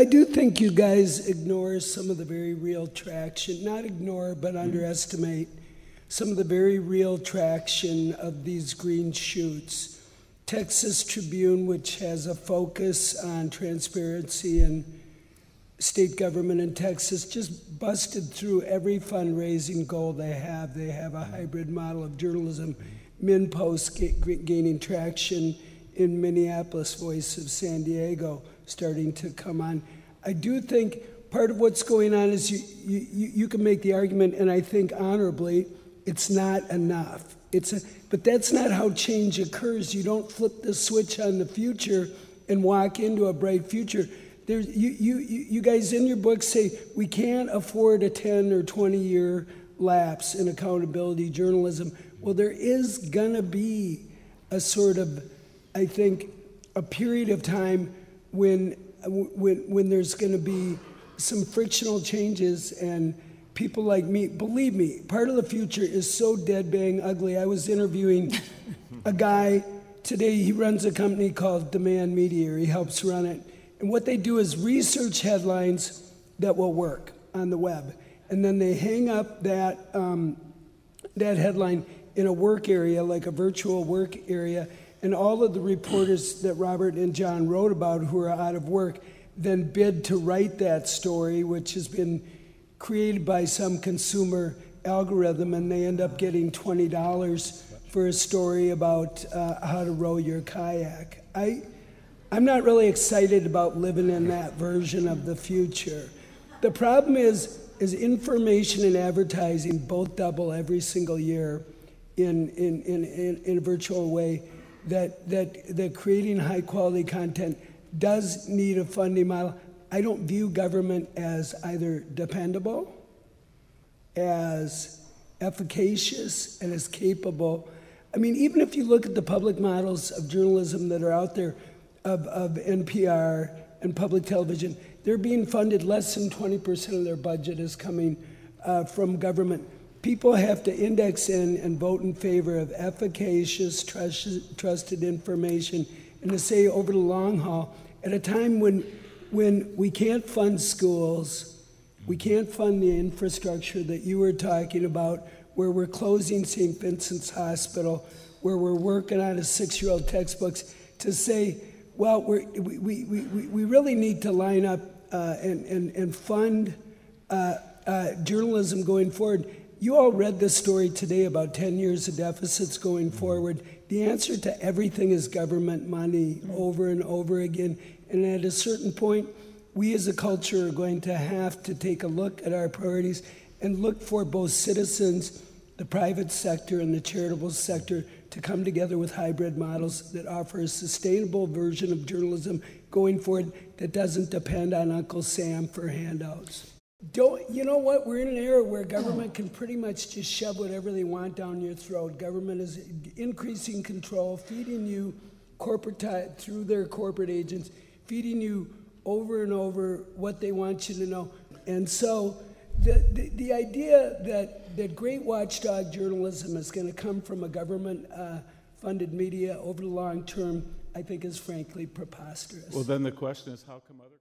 do think you guys ignore some of the very real traction, not ignore, but underestimate some of the very real traction of these green shoots. Texas Tribune, which has a focus on transparency and state government in Texas, just busted through every fundraising goal they have. They have a hybrid model of journalism. MinnPost gaining traction in Minneapolis, Voice of San Diego starting to come on. I do think part of what's going on is you can make the argument, and I think honorably, it's not enough. But that's not how change occurs. You don't flip the switch on the future and walk into a bright future. You guys in your book say we can't afford a 10 or 20-year lapse in accountability journalism. Well, there is gonna be a sort of, I think, a period of time when there's gonna be some frictional changes, and people like me, believe me, part of the future is so dead bang ugly. I was interviewing a guy today. He runs a company called Demand Media, or he helps run it. And what they do is research headlines that will work on the web. And then they hang up that headline in a work area, like a virtual work area. And all of the reporters that Robert and John wrote about who are out of work then bid to write that story, which has been created by some consumer algorithm, and they end up getting $20 for a story about how to row your kayak. I'm not really excited about living in that version of the future. The problem is information and advertising both double every single year in a virtual way, that creating high quality content does need a funding model. I don't view government as either dependable, as efficacious, and as capable. I mean, even if you look at the public models of journalism that are out there, of NPR and public television, they're being funded less than 20% of their budget is coming from government. People have to index in and vote in favor of efficacious, trusted information, and to say over the long haul, at a time when we can't fund schools, we can't fund the infrastructure that you were talking about, where we're closing St. Vincent's Hospital, where we're working on a 6-year-old textbooks, to say, well, we really need to line up and fund journalism going forward. You all read this story today about 10 years of deficits going forward. The answer to everything is government money over and over again. And at a certain point, we as a culture are going to have to take a look at our priorities and look for both citizens, the private sector, and the charitable sector to come together with hybrid models that offer a sustainable version of journalism going forward that doesn't depend on Uncle Sam for handouts. You know what? We're in an era where government can pretty much just shove whatever they want down your throat. Government is increasing control, feeding you through their corporate agents, feeding you over and over what they want you to know. And so the idea that great watchdog journalism is going to come from a government-funded media over the long term, I think is frankly preposterous. Well, then the question is, how come other